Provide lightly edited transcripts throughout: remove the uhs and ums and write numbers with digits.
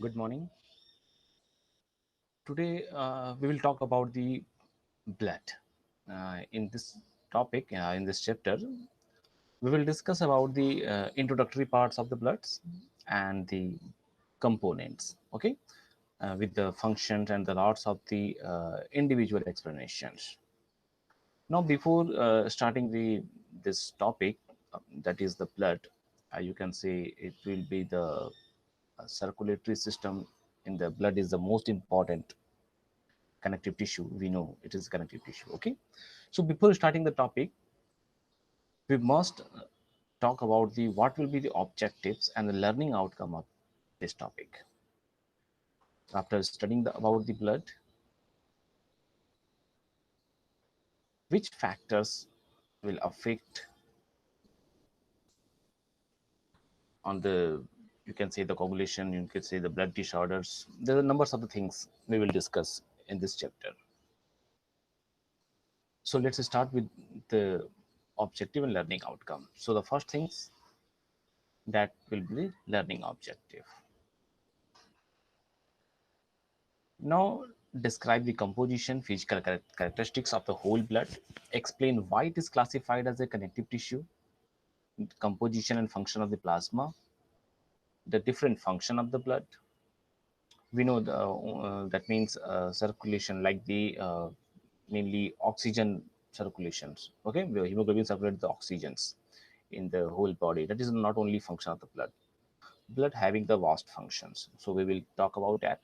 Good morning. Today we will talk about the blood. In this topic, in this chapter, we will discuss about the introductory parts of the bloods and the components. Okay, with the functions and the lots of the individual explanations. Now, before starting the this topic, that is the blood, you can say it will be the circulatory system in the blood is the most important connective tissue. We know it is connective tissue. Okay, so before starting the topic, we must talk about the what will be the objectives and the learning outcome of this topic. After studying about the blood, which factors will affect on the, you can say, the coagulation, you can say the blood disorders. There are numbers of the things we will discuss in this chapter. So let's start with the objective and learning outcome. So the first things that will be the learning objective. Now, describe the composition, physical characteristics of the whole blood. Explain why it is classified as a connective tissue, composition and function of the plasma, the different function of the blood. We know that means circulation, like the mainly oxygen circulations. Okay, the hemoglobin circulates the oxygens in the whole body. That is not only function of the blood. Blood having the vast functions. So we will talk about that.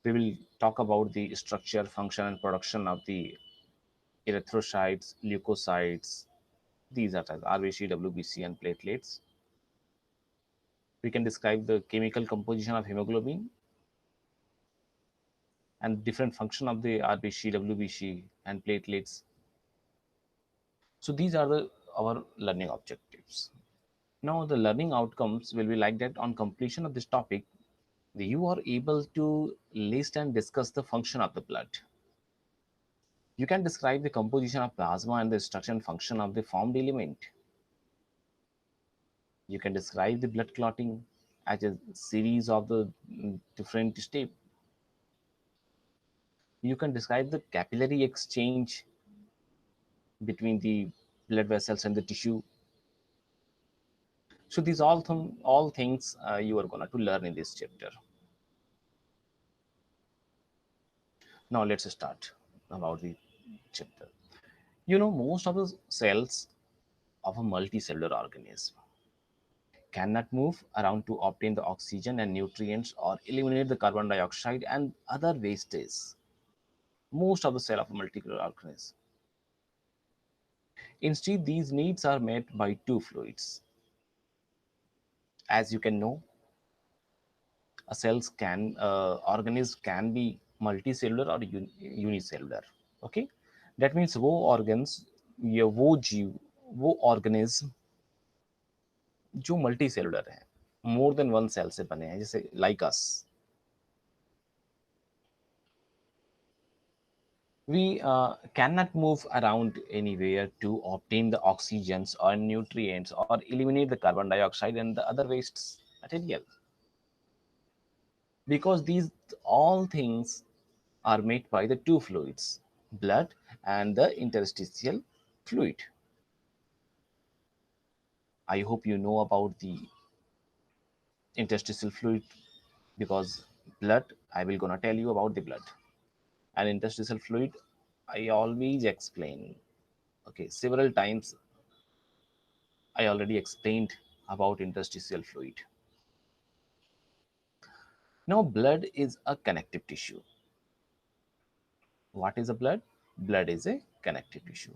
We will talk about the structure, function, and production of the erythrocytes, leukocytes. These are types RBC, WBC, and platelets. We can describe the chemical composition of hemoglobin and different function of the RBC, WBC, and platelets. So these are the our learning objectives. Now the learning outcomes will be like that. On completion of this topic, you are able to list and discuss the function of the blood. You can describe the composition of plasma and the structure and function of the formed element. You can describe the blood clotting as a series of the different steps. You can describe the capillary exchange between the blood vessels and the tissue. So these all things you are gonna to learn in this chapter. Now let's start about the chapter. You know, most of the cells of a multicellular organism cannot move around to obtain the oxygen and nutrients or eliminate the carbon dioxide and other wastes. Most of the cell of a multicellular organism. Instead, these needs are met by two fluids. As you can know, a cells can organism can be multicellular or unicellular. Okay, that means वो organs या वो जीव वो organism जो multicellular है, more than one cell से बने हैं, जैसे like us. We cannot move around anywhere to obtain the oxygens or nutrients or eliminate the carbon dioxide and the other wastes material, because these all things are made by the two fluids, blood and the interstitial fluid. I hope you know about the interstitial fluid, because blood, I will gonna tell you about the blood, and interstitial fluid I always explain. Okay, several times I already explained about interstitial fluid. Now, blood is a connective tissue. What is a blood? Blood is a connective tissue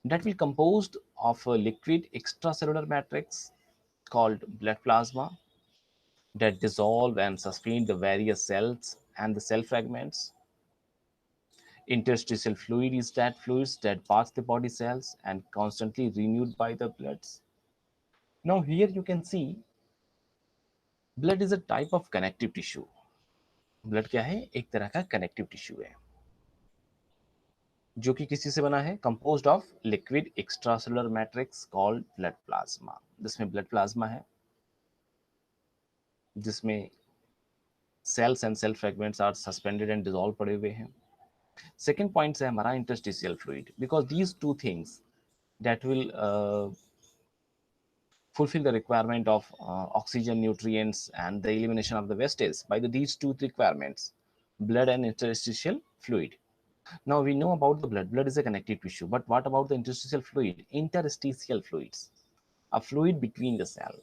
that will composed of a liquid extracellular matrix called blood plasma that dissolve and sustain the various cells and the cell fragments. Interstitial fluid is that fluids that pass the body cells and constantly renewed by the bloods. Now here you can see blood is a type of connective tissue. Blood क्या है? एक तरह का connective tissue है जो कि किसी से बना है, composed of liquid extracellular matrix called blood plasma. जिसमें ब्लड प्लाज्मा है. जिसमें cells and cell fragments are suspended and dissolve पड़े हुए हैं. सेकेंड पॉइंट है हमारा interstitial fluid, because these two things that will fulfill the requirement of oxygen, nutrients, and the elimination of the wastage by these two requirements, blood and interstitial fluid. Now we know about the blood. Blood is a connective tissue, but what about the interstitial fluid? Interstitial fluids, a fluid between the cell.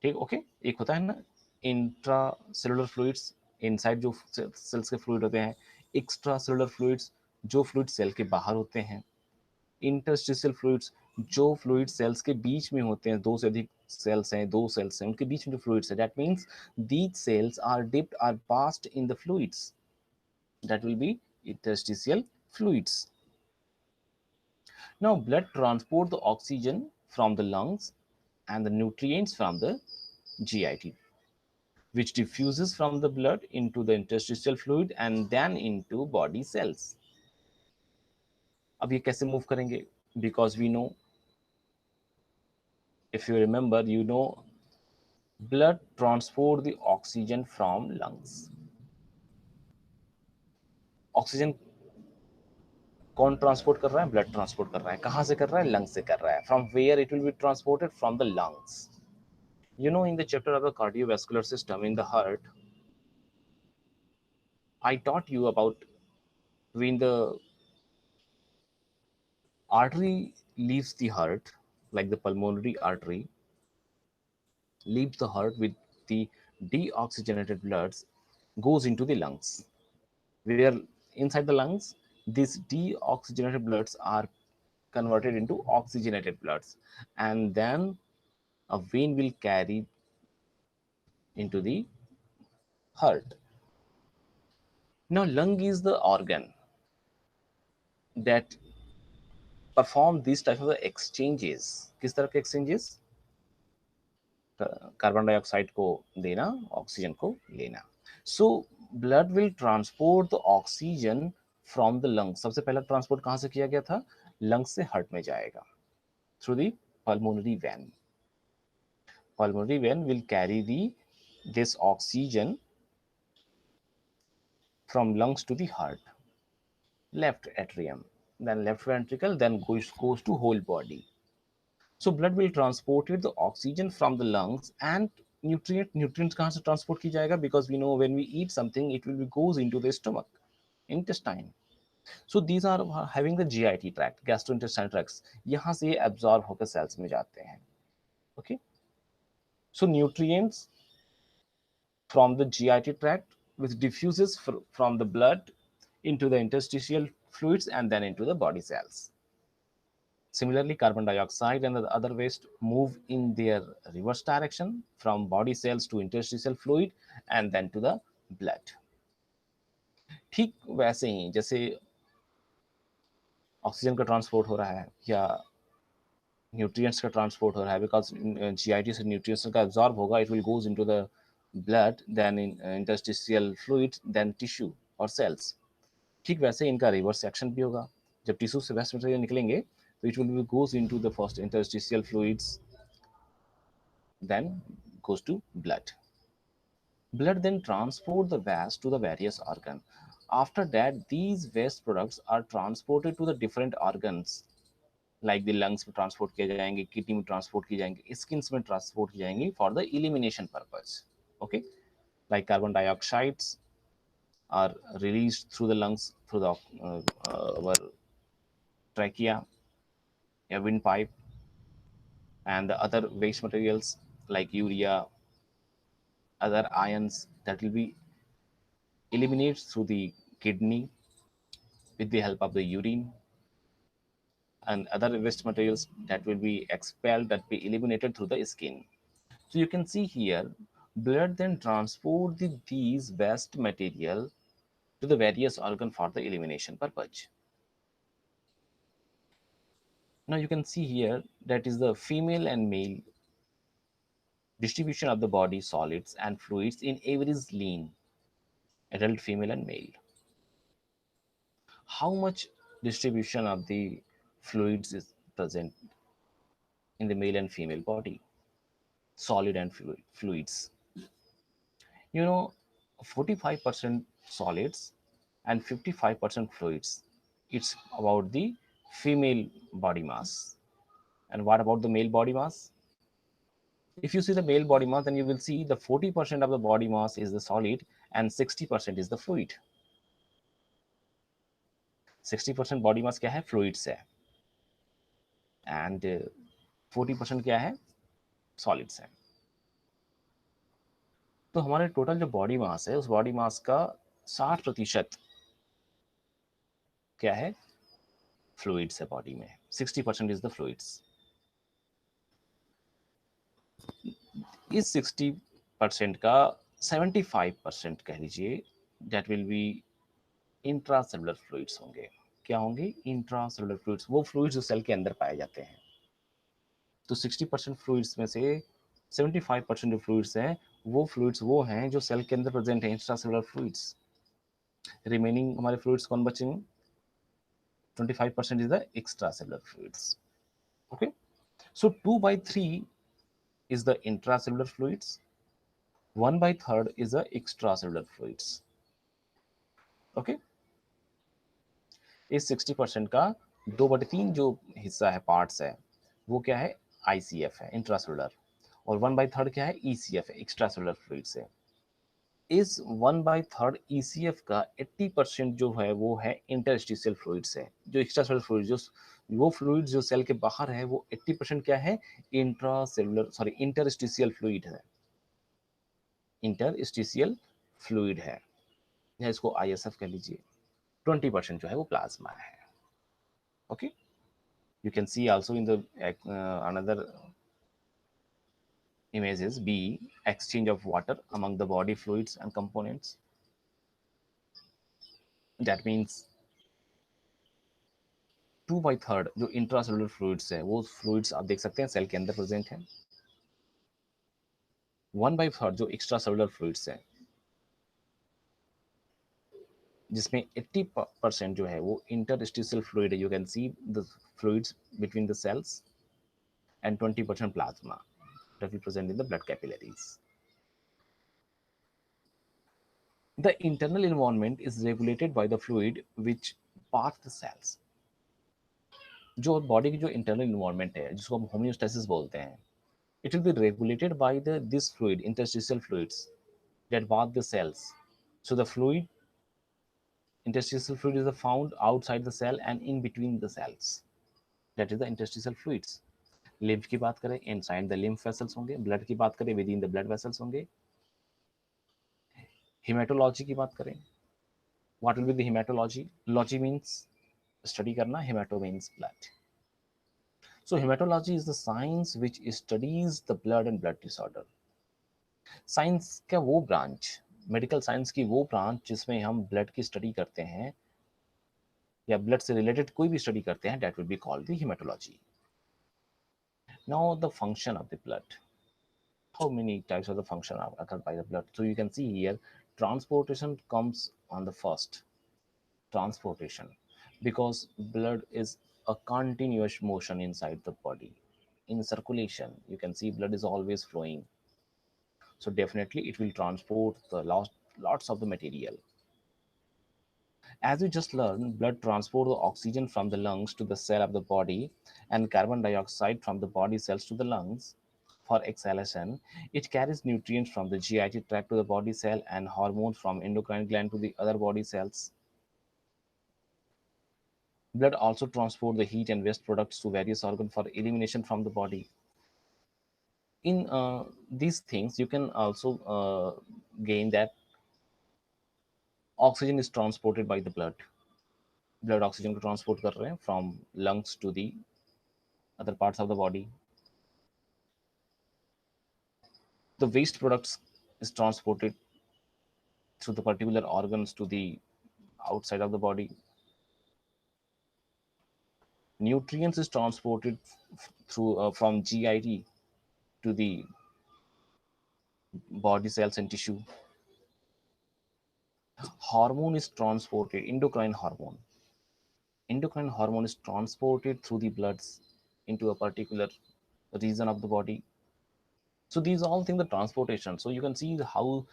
ठीक, okay. एक होता है ना intra cellular fluids, inside जो sales के fluid होते हैं. Extra cellular fluids, जो फ्लूइड सेल के बाहर होते हैं. इंटरस्टिशियल फ्लूइड्स, जो फ्लूइड सेल्स के बीच में होते हैं. दो से अधिक सेल्स हैं, दो सेल्स हैं, उनके बीच में जो फ्लूइड्स है, that means these cells are dipped are passed in the fluids, that will be interstitial fluids. Now blood transport the oxygen from the lungs and the nutrients from the GIT, which diffuses from the blood into the interstitial fluid and then into body cells. अब ये कैसे move करेंगे? Because we know, if you remember, you know, blood transport the oxygen from lungs. Oxygen कौन transport कर रहा है? Blood transport कर रहा है. कहां से कर रहा है? लंग से कर रहा है. From where it will be transported? From the lungs. You know, in the chapter of the cardiovascular system in the heart, I taught you about when the artery leaves the heart, like the pulmonary artery leaves the heart with the deoxygenated bloods, goes into the lungs, where inside the lungs these deoxygenated bloods are converted into oxygenated bloods, and then a vein will carry into the heart. Now lung is the organ that perform these type of exchanges. किस तरह के exchanges? Carbon dioxide को देना, oxygen को लेना. So blood will transport the oxygen from the lung. सबसे पहला transport कहां से किया गया था? लंग से हार्ट में जाएगा through the pulmonary vein. Pulmonary vein will carry the this oxygen from lungs to the heart, left atrium, then left ventricle, then goes to whole body. So blood will transport the oxygen from the lungs and nutrients कहाँ से transport की जाएगा? Because we know when we eat something, it will be goes into the stomach, intestine. So these are having the GIT tract, gastrointestinal tracts. यहाँ से ये absorb होकर cells में जाते हैं. Okay. So nutrients from the GIT tract which diffuses from the blood into the interstitial fluids and then into the body cells. Similarly, carbon dioxide and the other waste move in their reverse direction from body cells to interstitial fluid and then to the blood. ठीक वैसे ही जैसे oxygen का transport हो रहा है या nutrients का transport हो रहा है, बिकॉज जीआईटी से न्यूट्रिएंट्स का एब्जॉर्ब होगा, it will goes into the blood, then in interstitial fluid, then tissue और सेल्स. ठीक वैसे इनका रिवर्स एक्शन भी होगा. जब टिश्यू से वेस्ट मटेरियल निकलेंगे तो it will goes into the first interstitial fluids, then goes to blood. Blood then transport the waste to the various organ. After that, these waste products are transported to the different organs, like the lungs में transport किए जाएंगे, kidney में transport किए जाएंगे, skins में transport किए जाएंगे for the elimination purpose. Okay, like carbon dioxides are released through the lungs through the our trachea, a windpipe, and the other waste materials like urea, other ions that will be eliminated through the kidney with the help of the urine, and other waste materials that will be expelled, that be eliminated through the skin. So you can see here, blood then transport these waste material to the various organ for the elimination purpose. Now you can see here that is the female and male distribution of the body solids and fluids in every lean, adult female and male. How much distribution of the fluids is present in the male and female body? solid and fluids. You know, 45% solids and 55% fluids. It's about the female body mass. And what about the male body mass? If you see the male body mass, then you will see the 40% of the body mass is the solid and 60% is the fluid. 60% body mass क्या है, fluids है, and 40% क्या है, solids है. तो हमारे total जो body mass है, उस बॉडी मास का 60% क्या है, फ्लूइड्स है बॉडी में. 60% इज द फ्लूइड्स. इस 60% का 75% कह लीजिए that will B intracellular fluids होंगे. क्या होंगे, इंट्रासेलुलर फ्लूइड्स, वो फ्लूइड्स जो सेल के अंदर पाए जाते हैं. तो 60% फ्लूइड्स में से 75% जो फ्लूइड्स हैं, वो फ्लूइड्स वो हैं जो सेल के अंदर प्रेजेंट हैं, इंट्रासेलुलर फ्लूइड्स. रिमेनिंग हमारे फ्लूइड्स कौन बचेंगे, 25% is the extracellular fluids. Okay, so 2/3 is the intracellular fluids, 1/3 is the extracellular fluids. Okay, इस 60% का 2/3 जो हिस्सा है, पार्ट्स है, वो क्या है, ICF है, इंट्रासेलुलर. और 1/3 क्या है, ECF है, एक्स्ट्रासेलुलर फ्लूइड्स है. इस 1/3 ECF का 80% जो है वो है इंटरस्टिशियल फ्लूइड्स है. जो एक्स्ट्रासेलुलर फ्लूइड, जो वो फ्लूइड जो सेल के बाहर है, वो 80% क्या है, इंट्रासेलुलर सॉरी इंटरस्टिशियल फ्लूइड है, इंटरस्टिशियल फ्लूइड है, या इसको ISF कह लीजिए. 20% जो है वो प्लाज्मा है. Okay, you can C also in the another images B, exchange of water among the body fluids and components. That means 2/3 जो इंट्रासेलुलर फ्लूइड्स है, वो फ्लूइड्स आप देख सकते हैं सेल के अंदर प्रेजेंट है. 1/3 जो एक्स्ट्रा सेलुलर फ्लूइड्स है, जिसमें 80% जो है वो इंटरस्टिशियल फ्लूइड है. You can see the fluids between the cells, and 20% plasma that will present in the blood capillaries. The internal environment is regulated by the fluid which path the cells. जो body की जो internal environment है, जिसको हम homeostasis बोलते हैं, it will be regulated by this fluid, interstitial fluids that bath the cells. So the fluid, interstitial fluid is found outside the cell and in between the cells. That is the interstitial fluids. Lymph की बात करें, inside the lymph vessels होंगे. Blood की बात करें, within the blood vessels होंगे. Hematology की बात करें, what will be the hematology. Logy means study करना, hemato means blood. So hematology is the science which studies the blood and blood disorder. Science का वो ब्रांच, मेडिकल साइंस की वो branch जिसमें हम ब्लड की स्टडी करते हैं या ब्लड से रिलेटेड कोई भी स्टडी करते हैं, that will be called the haematology. Now the function of the blood. How many types of the function are occurred by the blood? So you can see here, transportation comes on the first. Transportation, because blood is a continuous motion inside the body. In circulation, you can see blood is always flowing, so definitely it will transport the lots of the material. As we just learned, blood transport the oxygen from the lungs to the cell of the body and carbon dioxide from the body cells to the lungs for exhalation. It carries nutrients from the GIT tract to the body cell and hormones from endocrine gland to the other body cells. Blood also transports the heat and waste products to various organs for elimination from the body. In these things, you can also gain that oxygen is transported by the blood. Blood oxygen को transport कर रहे हैं from lungs to the other parts of the body. The waste products is transported through the particular organs to the outside of the body. Nutrients is transported through from GIT to the body cells and tissue. Hormone is transported, endocrine hormone. Endocrine hormone is transported through the bloods into a particular region of the body. So these all things the transportation. So you can see how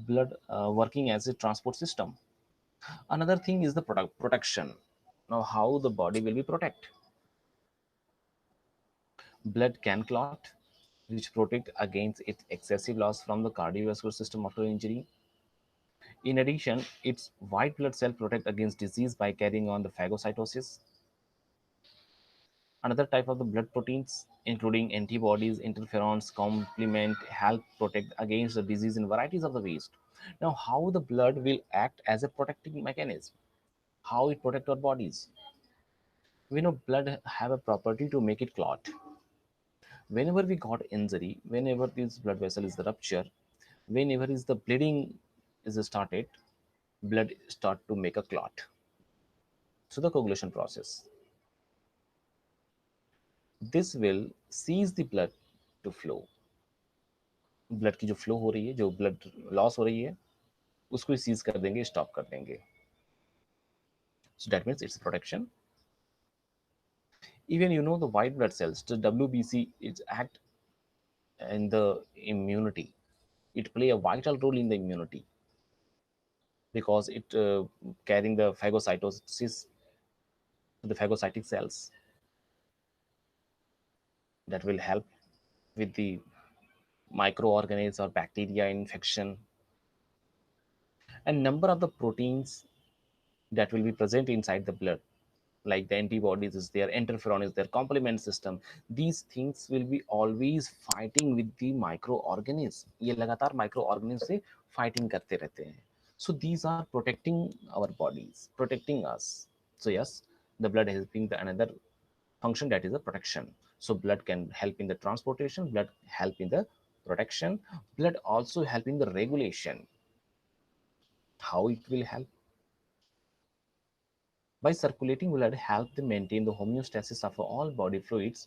blood working as a transport system. Another thing is the protection. Now how the body will be protect. Blood can clot, which protect against its excessive loss from the cardiovascular system after injury. In addition, its white blood cell protect against disease by carrying on the phagocytosis. Another type of the blood proteins, including antibodies, interferons, complement, help protect against the disease in varieties of the ways. Now, how the blood will act as a protecting mechanism? How it protect our bodies? We know blood have a property to make it clot. Whenever we got injury, whenever this blood vessel is the rupture, whenever is the bleeding is started, blood start to make a clot. So the coagulation process. This will cease the blood to flow. Blood की जो flow हो रही है, जो blood loss हो रही है, उसको सीज कर देंगे, स्टॉप कर देंगे. So that means it's protection. Even the white blood cells, the WBC, is act in the immunity. It play a vital role in the immunity because it carrying the phagocytosis to the phagocytic cells that will help with the microorganisms or bacteria infection. And number of the proteins that will be present inside the blood, like the antibodies is there, interferon is there, complement system, these things will be always fighting with the microorganism. ये लगातार microorganism से fighting करते रहते हैं. So these are protecting our bodies, protecting us. So yes, the blood has been the another function, that is the protection. So blood can help in the transportation, blood help in the protection, blood also help in the regulation. How it will help? By circulating blood help to maintain the homeostasis of all body fluids.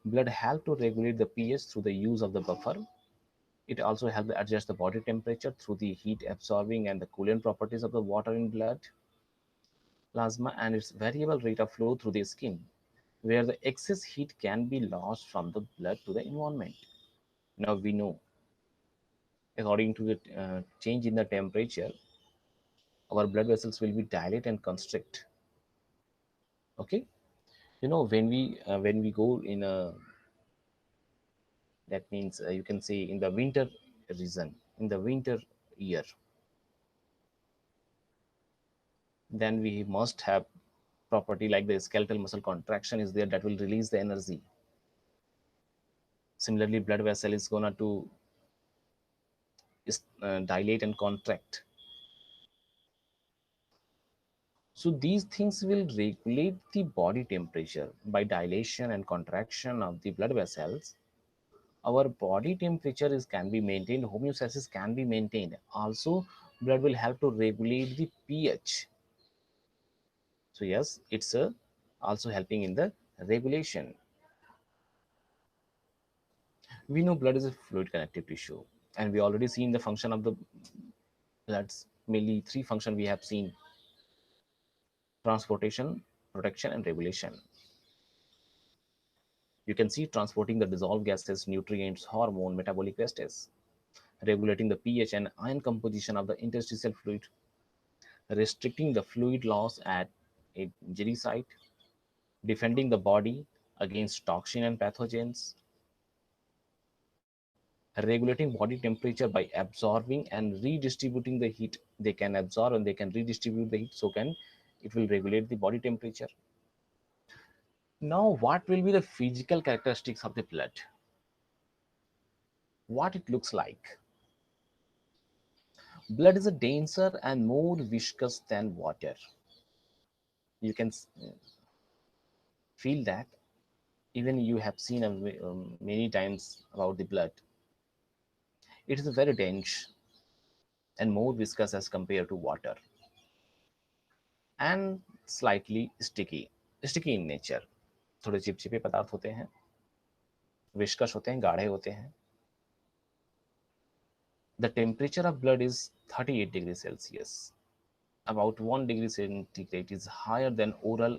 Blood help to regulate the pH through the use of the buffer. It also helps to adjust the body temperature through the heat absorbing and the coolant properties of the water in blood, plasma, and its variable rate of flow through the skin, where the excess heat can be lost from the blood to the environment. Now we know, according to the change in the temperature, our blood vessels will be dilate and constrict. Okay, when we go in a, that means you can say in the winter region, in the winter year, then we must have property like the skeletal muscle contraction is there, that will release the energy. Similarly, blood vessel is gonna to dilate and contract. So these things will regulate the body temperature by dilation and contraction of the blood vessels. Our body temperature is can be maintained, homeostasis can be maintained. Also, blood will help to regulate the pH. So yes, it's also helping in the regulation. We know blood is a fluid connective tissue, and we already seen the function of the blood's mainly three function we have seen: transportation, protection, and regulation. You can see transporting the dissolved gases, nutrients, hormone, metabolic wastes, regulating the pH and ion composition of the interstitial fluid, restricting the fluid loss at a injury site, defending the body against toxin and pathogens, regulating body temperature by absorbing and redistributing the heat. They can absorb and they can redistribute the heat, so can it will regulate the body temperature. Now what will be the physical characteristics of the blood? What it looks like? Blood is a denser and more viscous than water. You can feel that. Even you have seen many times about the blood. It is very dense and more viscous as compared to water, and slightly sticky in nature. थोड़े चिपचिपे पदार्थ होते हैं, viscous होते हैं, गाढ़े होते हैं. The temperature of blood is 38 degrees Celsius. About 1 degree centigrade is higher than oral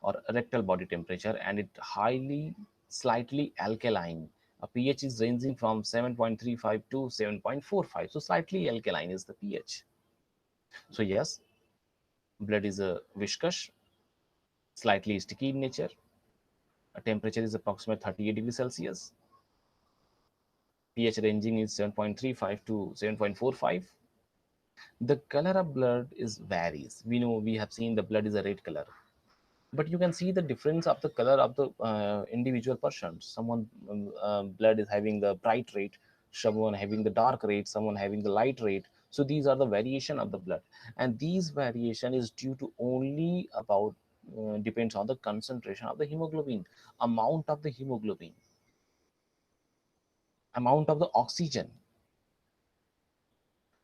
or rectal body temperature, and it highly slightly alkaline, A pH is ranging from 7.35 to 7.45. So slightly alkaline is the pH. So yes, blood is a viscous, slightly sticky in nature. A temperature is approximately 38 degrees Celsius. pH ranging is 7.35 to 7.45. The color of blood is varies. We know, we have seen the blood is a red color, but you can see the difference of the color of the individual person. Someone blood is having the bright red, someone having the dark red, someone having the light red. So these are the variation of the blood, and these variation is due to only about depends on the concentration of the hemoglobin, amount of the hemoglobin, amount of the oxygen.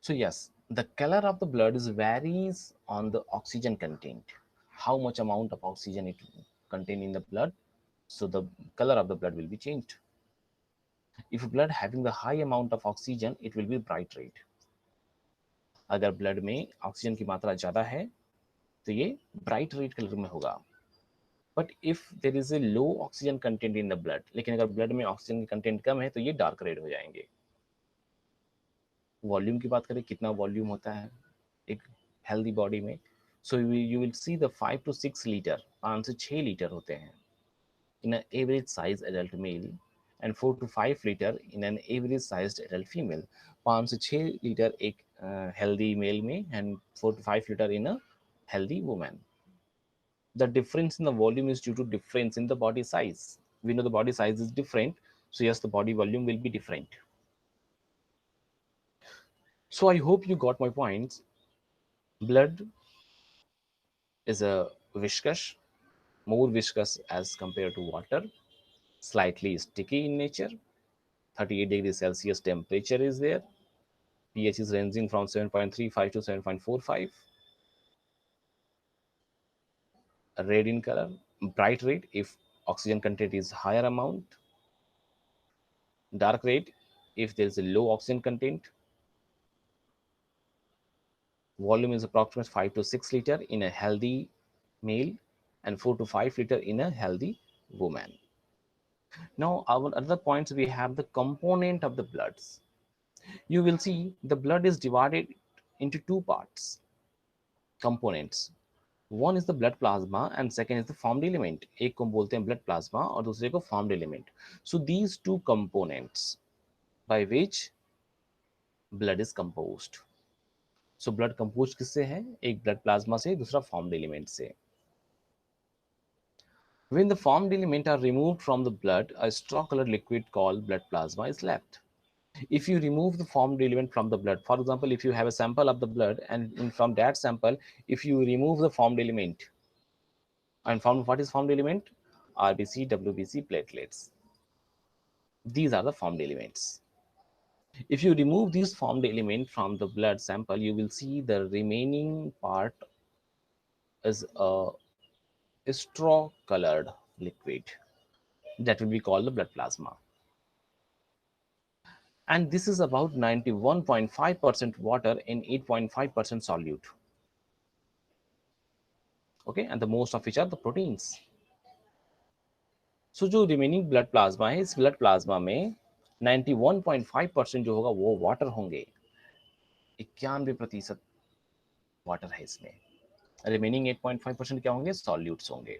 So yes, the color of the blood is varies on the oxygen content, how much amount of oxygen it contain in the blood. So the color of the blood will be changed. If blood having the high amount of oxygen, it will be bright red. अगर blood में oxygen की मात्रा ज़्यादा है तो ये bright red colour में होगा. But if there is a low oxygen content in the blood, लेकिन अगर ब्लड में ऑक्सीजन की कंटेंट कम है तो ये डार्क रेड हो जाएंगे. वॉल्यूम की बात करें, कितना वॉल्यूम होता है एक हेल्दी बॉडी में. So you will see the 5 to 6 litre, 5 से 6 लीटर होते हैं in an average sized adult male and 4 to 5 liter in an average sized adult female. 5 से 6 लीटर एक healthy male में and 4 to 5 liter in a healthy woman. The difference in the volume is due to difference in the body size. We know the body size is different, so yes, the body volume will be different. So I hope you got my points. Blood is a viscous, more viscous as compared to water, slightly sticky in nature, 38 degrees Celsius temperature is there, pH is ranging from 7.35 to 7.45, red in color, bright red if oxygen content is higher amount, dark red if there is a low oxygen content. Volume is approximately 5 to 6 liter in a healthy male and 4 to 5 liter in a healthy woman. Now, our other points, we have the component of the bloods. You will see the blood is divided into two parts, components. One is the blood plasma and second is the formed element. एक को बोलते हैं blood plasma और दूसरे को formed element. So these two components by which blood is composed. So blood composed किससे है? एक blood plasma से, दूसरा formed element से. When the formed element are removed from the blood, a straw colored liquid called blood plasma is left. If you remove the formed element from the blood, for example, if you have a sample of the blood and from that sample, if you remove the formed element, and found what is formed element? RBC, WBC, platelets. These are the formed elements. If you remove this formed element from the blood sample, you will see the remaining part is a straw colored liquid that will be called the blood plasma. And this is about 91.5% water in 8.5% solute. Okay, and the most of which are the proteins. So जो remaining blood plasma है, इस blood plasma में 91.5% जो होगा वो water होंगे. 91% water है इसमें. रिमेनिंग 8.5% क्या होंगे? सॉल्यूट्स होंगे.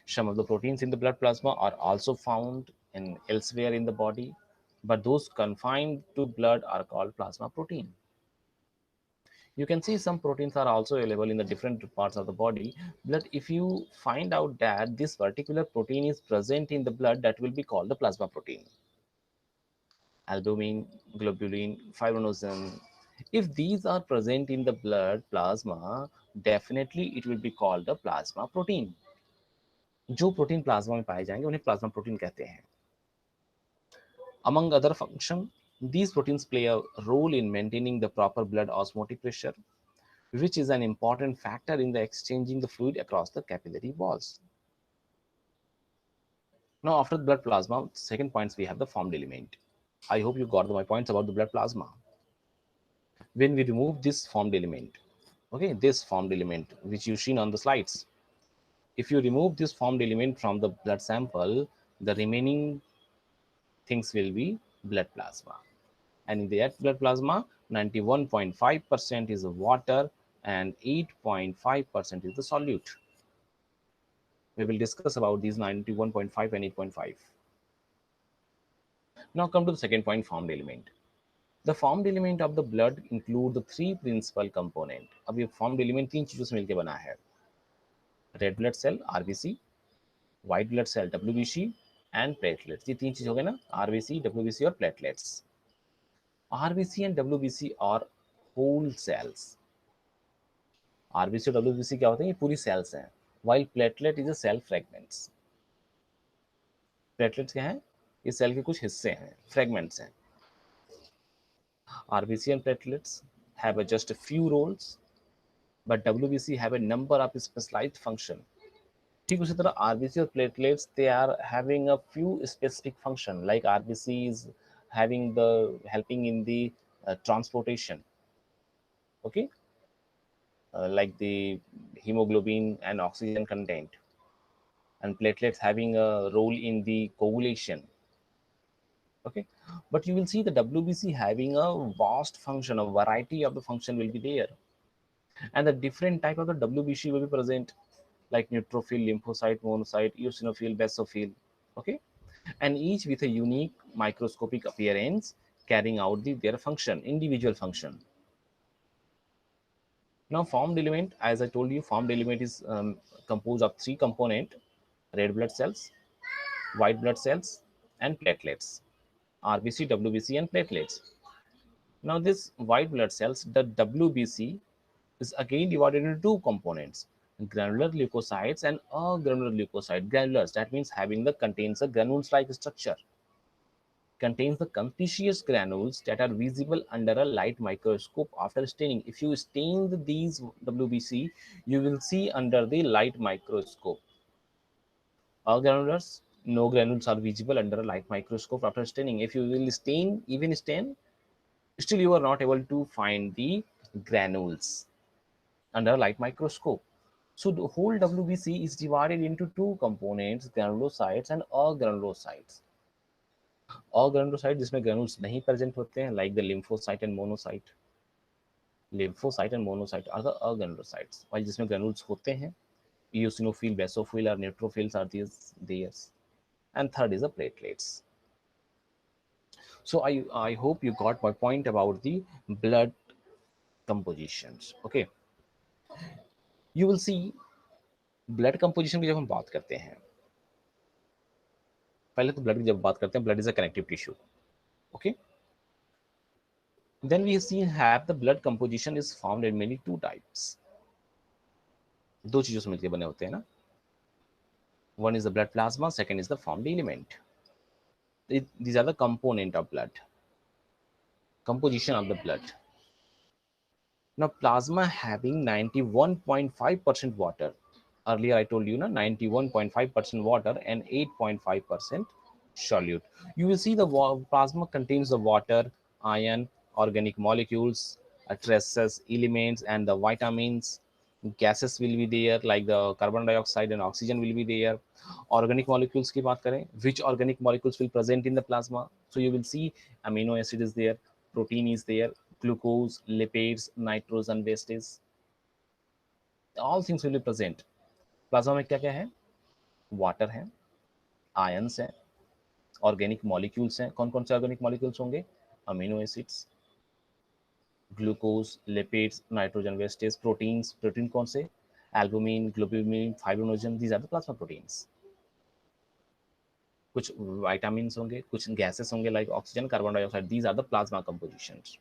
Some of the proteins in the blood plasma are also found in elsewhere in the body, but those confined to blood are called plasma protein. You can see some proteins are also available in the different parts of the body, but if you find out that this particular protein is present in the blood, that will be called the plasma protein. Albumin, globulin, fibrinogen. If these are present in the blood plasma, definitely it will be called the plasma protein. जो protein plasma में पाए जाएंगे उन्हें plasma protein कहते हैं. Among other function, these proteins play a role in maintaining the proper blood osmotic pressure, which is an important factor in the exchanging the fluid across the capillary walls. Now, after the blood plasma, second points we have the formed element. I hope you got my points about the blood plasma. When we remove this formed element, okay, this formed element which you seen on the slides, if you remove this formed element from the blood sample, the remaining things will be blood plasma. And in that blood plasma, 91.5% is the water and 8.5% is the solute. We will discuss about these 91.5 and 8.5. Now come to the second point, formed element. The formed element of the blood include the three principal component. अब ये formed element तीन चीजों से मिलकर बना है: red blood cell RBC, white blood cell WBC and platelets. ये तीन चीज हो गए ना, RBC, WBC और platelets. RBC and WBC are whole cells. RBC और WBC क्या होते हैं? ये पूरी cells हैं. While platelet is a cell fragments. Platelets क्या हैं? ये सेल के कुछ हिस्से हैं, fragments हैं. RBC and platelets have just a few roles, but WBC have a number of specialized function. ठीक उसी तरह RBC और platelets, they are having a few specific function, like RBC is having the helping in the transportation, okay, like the hemoglobin and oxygen content, and platelets having a role in the coagulation, okay. But you will see the WBC having a vast function, a variety of the function will be there, and the different type of the WBC will be present, like neutrophil, lymphocyte, monocyte, eosinophil, basophil, okay, and each with a unique microscopic appearance, carrying out their function, individual function. Now, formed element, as I told you, formed element is composed of three component: red blood cells, white blood cells, and platelets. RBC, WBC, and platelets. Now, this white blood cells, the WBC, is again divided into two components: granular leukocytes and agranular leukocyte. Granulars, that means having the contains a granules-like structure, contains the conspicuous granules that are visible under a light microscope after staining. If you stain these WBC, you will see under the light microscope. Granulars, no granules are visible under a light microscope after staining. If you will stain, even stain, still you are not able to find the granules under a light microscope. So the whole WBC is divided into two components: granulocytes and agranulocytes. Agranulocyte जिसमें granules नहीं present होते हैं, like the lymphocyte and monocyte. Lymphocyte and monocyte are the agranulocytes, while जिसमें granules होते हैं, eosinophil, basophil or neutrophils are theirs. And third is the platelets. So I hope you got my point about the blood compositions. Okay, you will see blood composition की जब हम बात करते हैं, पहले तो ब्लड की जब बात करते हैं, blood is a connective tissue, okay. Then we see have the blood composition is found in mainly two types. दो चीजों से मिलकर बने होते हैं ना. One is the blood plasma, second is the formed element. These are the component of blood, composition of the blood. Now plasma having 91.5% water. Earlier I told you, 91.5% water and 8.5% solute. You will see the plasma contains the water, iron, organic molecules, traces, elements, and the vitamins. Gases will be there, like the carbon dioxide and oxygen will be there. Organic molecules की बात करें, which organic molecules will present in the plasma? So you will see amino acid is there, protein is there, glucose, lipids, nitrogen wastes. All things will be present. Plasma में क्या क्या है? Water है, ions है, organic molecules हैं. कौन कौन से ऑर्गेनिक मॉलिक्यूल्स होंगे? Amino acids, glucose, lipids, nitrogen wastage, proteins. Protein कौन से? Albumin, globulin, fibrinogen. These are the plasma proteins. कुछ विटामिन होंगे, कुछ गैसेस होंगे, like oxygen, carbon dioxide. These are the plasma compositions.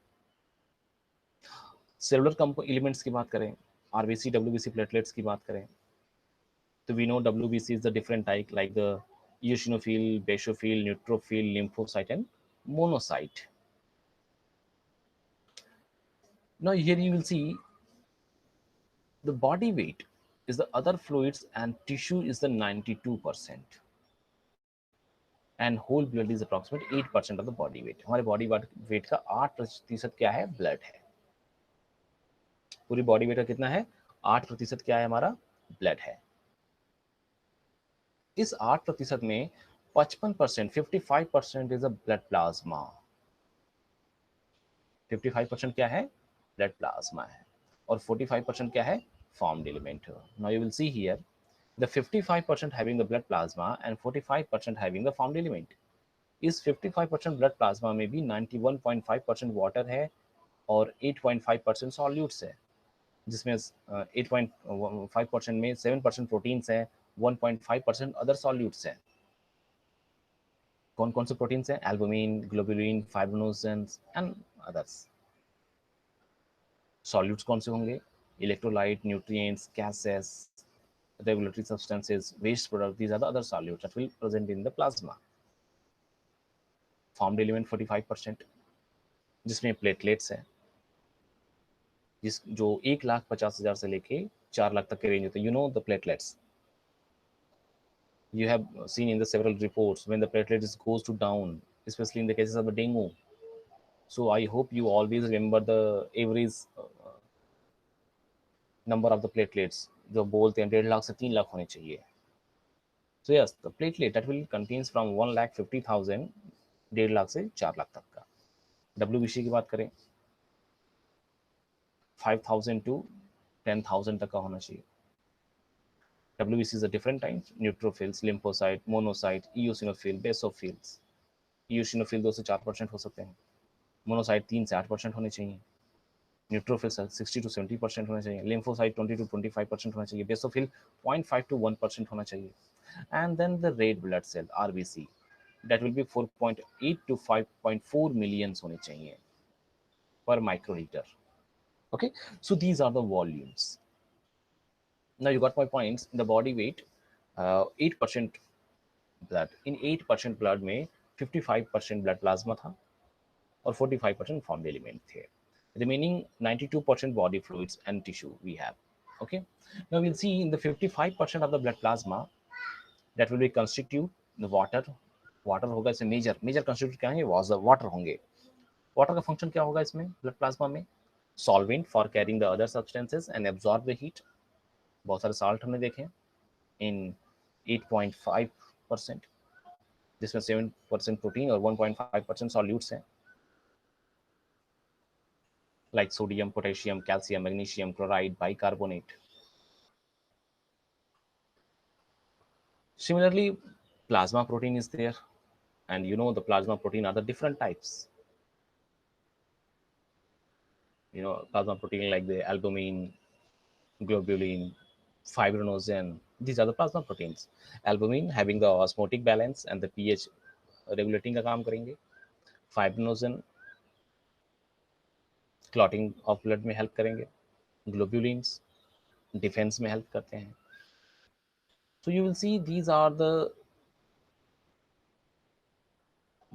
Cellular elements की बात करें, आरबीसी, डब्ल्यूबीसी, प्लेटलेट्स की बात करें, तो we know WBC is the different type, like the eosinophil, basophil, neutrophil, lymphocyte, and monocyte. Now here you will see the body weight is the other fluids and tissue is the 92%, and whole blood is approximately 8% of the body weight. हमारे body weight का 8% क्या है? Blood है. पूरी body weight का कितना है? 8% क्या है? हमारा blood है. इस 8% में 55%, 55% is a blood plasma. 55% क्या है? Blood plasma है. और 45% क्या है? Formed element. Now you will see here, the 55% having the blood plasma and 45% having the formed element. इस 55% blood plasma में भी 91.5% water है और 8.5% solutes है, जिसमें 8.5% में 7% प्रोटीन्स है, 1.5% अदर सॉल्यूट्स हैं. कौन कौन से प्रोटीन्स हैं? Albumin, globulin, fibrinogens and others. Solutes कौन से होंगे? Electrolyte, nutrients, gases, regulatory substances, waste product. These are the other solutes that will present in the plasma. Formed element 45%, जिसमें प्लेटलेट्स है, जो 1,50,000 से लेके 4 लाख तक के रेंज होते हैं. You know the platelets. You have seen in the several reports when the platelets goes to down, especially in the cases of the dengue. So I hope you always remember the average number of the platelets, जो बोलते हैं 1.5 लाख से 3 लाख होने चाहिए. So yes, the platelet that will contains from 1,50,000, 1.5 lakh से 4 लाख तक का. WBC की बात करें, 5,000 to 10,000 तक का होना चाहिए. WBC is a different types: neutrophils, lymphocyte, monocyte, eosinophil, basophils. eosinophil 2 से 4% हो सकते हैं. मोनोसाइट 3 से 8% होने चाहिए. न्यूट्रोफिल 60 to 70% होना चाहिए. लिम्फोसाइट 20 to 25% होना चाहिए. बेसोफिल 0.5 to 1% होना चाहिए. And then the red blood cell RBC, that will be 4.8 to 5.4 millions होने चाहिए per microliter. Okay, so these are the volumes. Now you got my points. The body weight, 8% blood. In 8% blood में 55% blood plasma था और 45% formed element थे. Remaining 92% body fluids and tissue we have. Okay, now we'll see in the 55% of the blood plasma that will be constitute the water. Water होगा इसमें. Major constitute क्या है? Water होंगे. Water का function क्या होगा इसमें ब्लड प्लाज्मा में? Solvent for carrying the other substances and absorb the heat. बहुत सारे साल्ट हमने देखे इन 8.5%, जिसमें 7% प्रोटीन और 1.5% सॉल्यूट्स हैं, like sodium, potassium, calcium, magnesium, chloride, bicarbonate. Similarly, plasma protein is there, and you know the plasma protein are the different types. You know, plasma protein like the albumin, globulin, fibrinogen. These are the plasma proteins. Albumin having the osmotic balance and the pH regulating का काम करेंगे. Fibrinogen clotting of blood में help करेंगे. Globulins defense में help करते हैं. So you will see these are the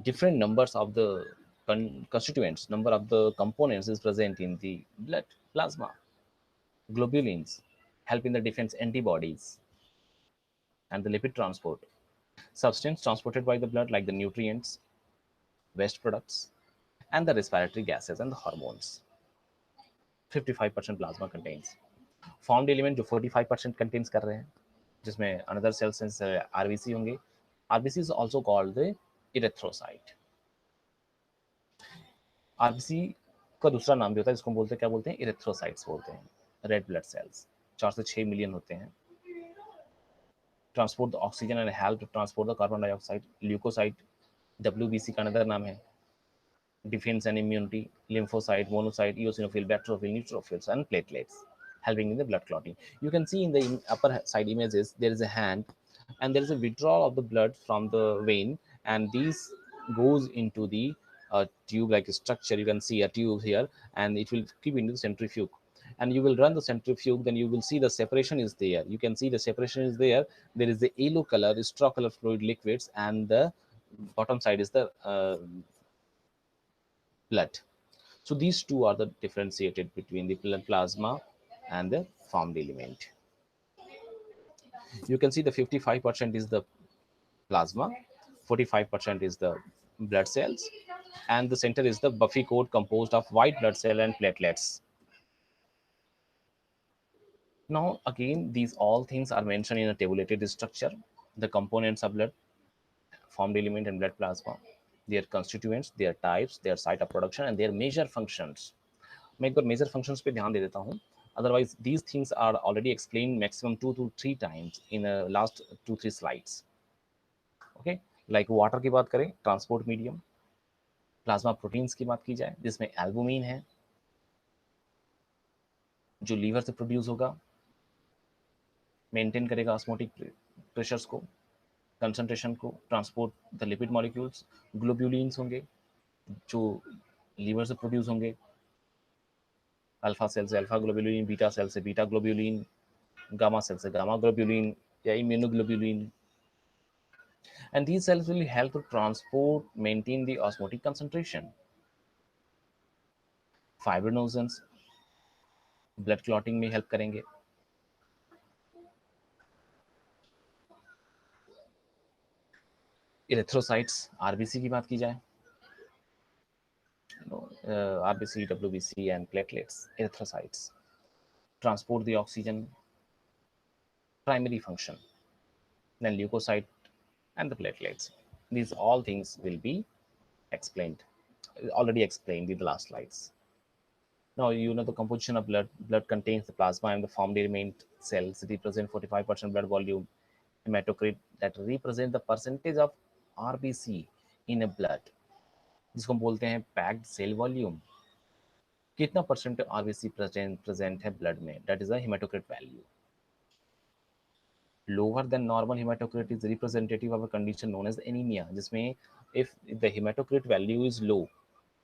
different numbers of the constituents, number of the components is present in the blood plasma. Globulins help in the defense antibodies and the lipid transport. Substance transported by the blood like the nutrients, waste products, and the respiratory gases and the hormones. 55% plasma contains. Formed element जो 45% contains कर रहे हैं, जिसमें another cells RBC होंगे. RBC is also called the erythrocyte. RBC का दूसरा नाम भी होता है, जिसको बोलते हैं, क्या बोलते हैं? इरेथ्रोसाइट्स बोलते हैं. रेड ब्लड सेल्स 4 से 6 मिलियन होते हैं. Transport the oxygen and help to transport the carbon dioxide. Leucocyte WBC का अनदर नाम है. Defense and immunity, lymphocyte, monocyte, eosinophil, basophil, neutrophils, and platelets, helping in the blood clotting. You can see in the upper side images there is a hand, and there is a withdrawal of the blood from the vein, and these goes into the tube-like structure. You can see a tube here, and it will keep into the centrifuge. And you will run the centrifuge, then you will see the separation is there. You can see the separation is there. There is the yellow color, the straw color fluid liquids, and the bottom side is the blood. So these two are the differentiated between the blood plasma and the formed element. You can see the 55% is the plasma, 45% is the blood cells, and the center is the buffy coat composed of white blood cell and platelets. Now again, these all things are mentioned in a tabulated structure. The components of blood formed element and blood plasma, their constituents, their types, their site of production, and their major functions. मैं एक बार major functions पे ध्यान दे देता हूँ. Otherwise, these things are already explained maximum 2 to 3 times in the last 2-3 slides. Okay, like water की बात करें, transport medium. Plasma proteins की बात की जाए, जिसमें एल्बुमिन है जो लीवर से प्रोड्यूस होगा, मेंटेन करेगा ऑस्मोटिक प्रेशर्स को, कंसंट्रेशन को, ट्रांसपोर्ट द लिपिड मॉलिक्यूल्स. ग्लोब्यूलिन्स होंगे जो लीवर से प्रोड्यूस होंगे, अल्फा सेल से अल्फा ग्लोब्यूलिन, बीटा सेल से बीटा ग्लोब्यूलिन, गामा सेल से गामा ग्लोब्यूलिन या immunoglobulin. And these cells will help to transport, maintain the osmotic concentration. Fibrinogens blood clotting में help करेंगे. इरेथ्रोसाइट्स, आरबीसी की बात की जाए, RBC, WBC, and platelets, erythrocytes, transport the oxygen, primary function. Then leukocyte and the platelets. These all things will be explained, already explained in the last slides. Now, you know the composition of blood. Blood contains the plasma and the formed element cells represent 45% blood volume. Hematocrit that represent the percentage of RBC in a blood, जिसको हम बोलते हैं packed cell volume. कितना percent RBC present है blood में, that is a haematocrit value. Lower than normal haematocrit is representative of a condition known as anaemia, जिसमें if the haematocrit value is low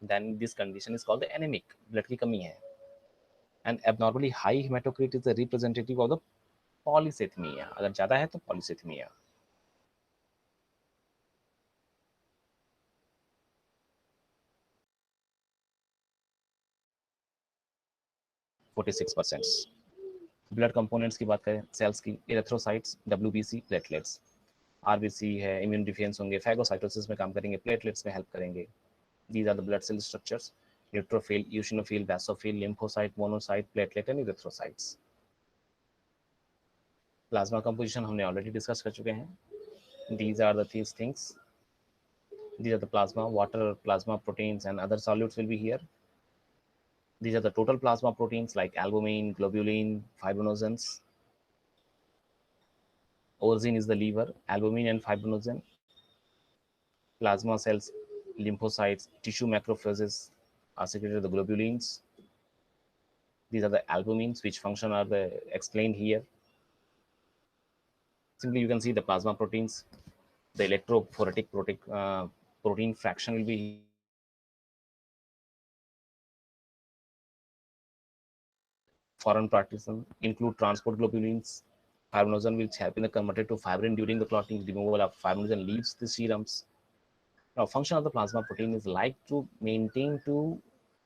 then this condition is called the anaemic, blood की कमी है. And abnormally high haematocrit is the representative of the polycythaemia, अगर ज्यादा है तो पॉलीसिथमिया. 46%. Blood components की बात करें सेल्स की, इरेथ्रोसाइट्स, डब्ल्यूबीसी, प्लेटलेट्स. आरबीसी है, इम्यून डिफेंस होंगे, फैगोसाइटोसिस में काम करेंगे, प्लेटलेट्स में हेल्प करेंगे. These are the blood cell structures: neutrophil, eosinophil, basophil, lymphocyte, monocyte, platelet and erythrocytes. Plasma composition हमने ऑलरेडी डिस्कस कर चुके हैं. These are the things. These are the plasma, water, plasma proteins and other solutes will be here. These are the total plasma proteins like albumin, globulin, fibrinogens. Origin is the liver, albumin and fibrinogen. Plasma cells, lymphocytes, tissue macrophages are secreted the globulins. These are the albumins, which function are the explained here. Simply you can see the plasma proteins, the electrophoretic protein fraction will be foreign partition, include transport globulins, fibrinogen which have been converted to fibrin during the clotting. Removal of fibrinogen leaves the serums. Now, function of the plasma protein is like to maintain to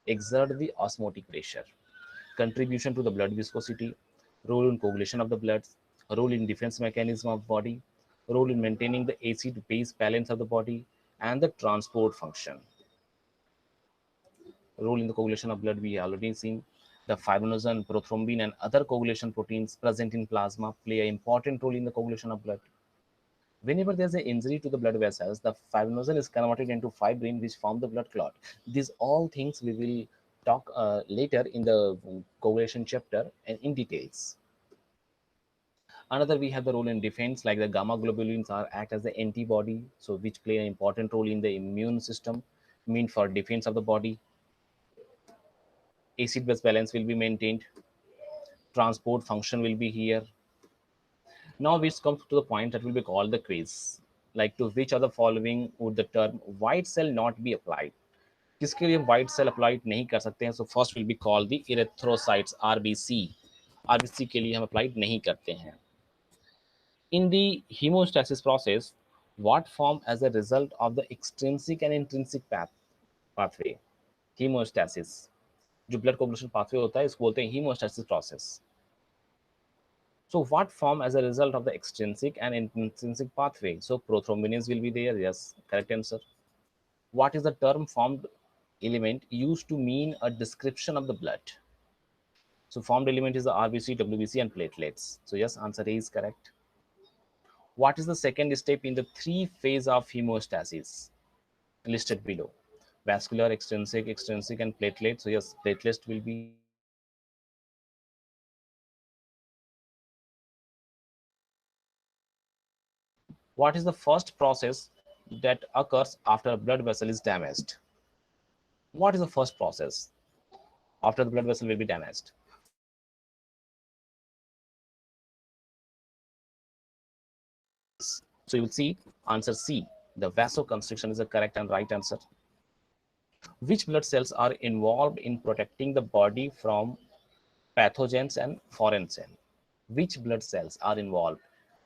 exert the osmotic pressure, contribution to the blood viscosity, role in coagulation of the blood, role in defense mechanism of body, role in maintaining the acid base balance of the body, and the transport function. Role in the coagulation of blood we already seen. The fibrinogen, prothrombin, and other coagulation proteins present in plasma play an important role in the coagulation of blood. Whenever there's an injury to the blood vessels, the fibrinogen is converted into fibrin, which form the blood clot. These all things we will talk later in the coagulation chapter and in details. Another, we have the role in defense, like the gamma globulins are act as the antibody, so which play an important role in the immune system, mean for defense of the body. Acid base balance will be maintained. Transport function will be here. Now we come to the point that will be called the quiz. Like to which of the following would the term white cell not be applied? किसके लिए white cell applied नहीं कर सकते हैं? So first will be called the erythrocytes, RBC. RBC के लिए हम applied नहीं करते हैं. In the hemostasis process, what form as a result of the extrinsic and intrinsic pathway? Hemostasis. जो blood coagulation pathway होता है इसको बोलते हैं hemostasis process. So what form as a result of the extrinsic and intrinsic pathway? So prothrombinase will be there. Yes, correct answer. What is the term formed element used to mean a description of the blood? So formed element is the RBC, WBC and platelets. So yes, answer A is correct. What is the second step in the three phase of hemostasis listed below? Vascular, extrinsic, and platelet. So yes, platelets will be what is the first process that occurs after a blood vessel is damaged? What is the first process after the blood vessel will be damaged? So you will see answer C. The vasoconstriction is the correct and right answer. Which blood cells are involved in protecting the body from pathogens and foreign cell? Which blood cells are involved?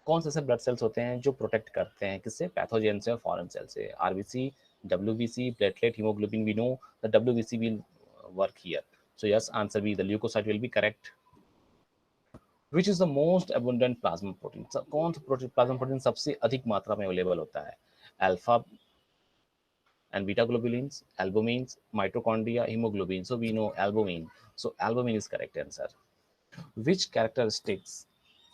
कौन से ऐसे blood cells होते हैं जो protect करते हैं किससे? Pathogen से और फॉरेन सेल से. RBC, WBC, platelet, haemoglobin. We know the WBC will work here. So yes, answer B, the leukocyte will be correct. Which is the most abundant plasma protein? कौन सा plasma protein सबसे अधिक मात्रा में available होता है? Alpha and beta globulins, albumins, mitochondria, hemoglobin. So we know albumin. So albumin is correct answer. Which characteristics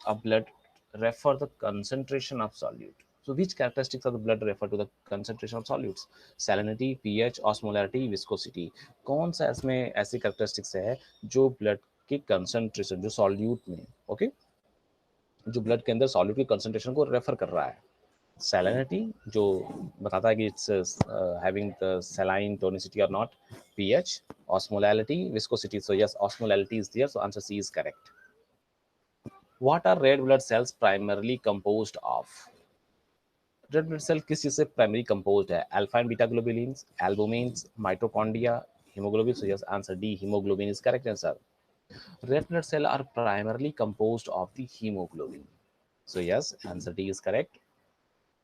of blood refer the concentration of solute? So which characteristics of the blood refer to the concentration of solutes? Salinity, pH, osmolarity, viscosity. कौन सा इसमें ऐसी characteristics है जो blood की concentration जो solute में, okay, जो blood के अंदर solute की concentration को refer कर रहा है? Salinity जो बताता है कि it's having the saline tonicity or not. pH, osmolality, viscosity. So yes, osmolality is there, so answer C is correct. What are red blood cells primarily composed of? Red blood cell किस चीज से primary composed है? Alpha and beta globulins, albumins, mitochondria, hemoglobin. So yes, answer D, hemoglobin is correct answer. Red blood cells are primarily composed of the hemoglobin. So yes, answer D is correct.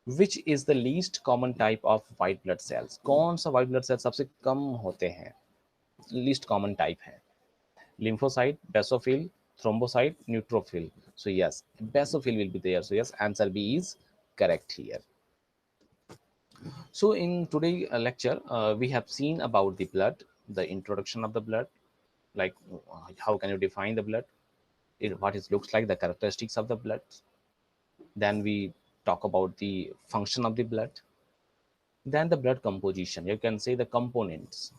Which is the least common type of white blood cells? कौन सा white blood cell सबसे कम होते हैं? Least common type है. Lymphocyte, basophil, thrombocyte, neutrophil. So yes, basophil will be there. So yes, answer B is correct here. So in today lecture, we have seen about the blood, the introduction of the blood, like how can you define the blood, what it looks like, the characteristics of the blood. Then we talk about the function of the blood. Then the blood composition. You can say the components,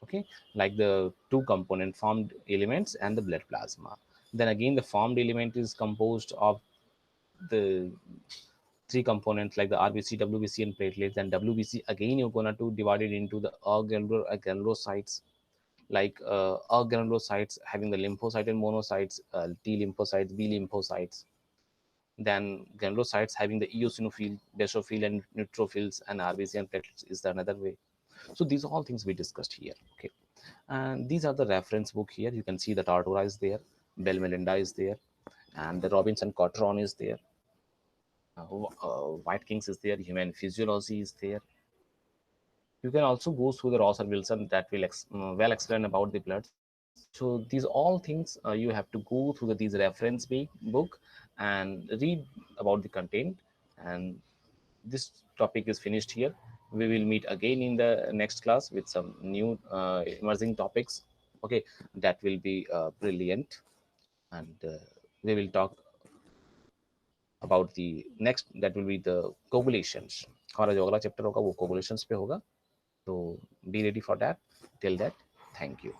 okay, like the two component formed elements and the blood plasma. Then again, the formed element is composed of the three components like the RBC, WBC, and platelets. And WBC again you're gonna to divide it into the granulocytes, like granulocytes having the lymphocyte and monocytes, T lymphocytes, B lymphocytes. Then granulocytes having the eosinophil, basophil, and neutrophils, and RBC and platelets is the another way. So these are all things we discussed here. Okay, and these are the reference book here. You can see that Artura is there, Bell Melinda is there, and the Robinson Cotron is there. White Kings is there, Human Physiology is there. You can also go through the Ross and Wilson that will well explain about the blood. So these all things you have to go through these reference book and read about the content. And this topic is finished here. We will meet again in the next class with some new emerging topics. Okay, that will be brilliant, and we will talk about the next, that will be the coagulations. हमारा जो अगला chapter होगा वो coagulations पे होगा. So be ready for that. Till that, thank you.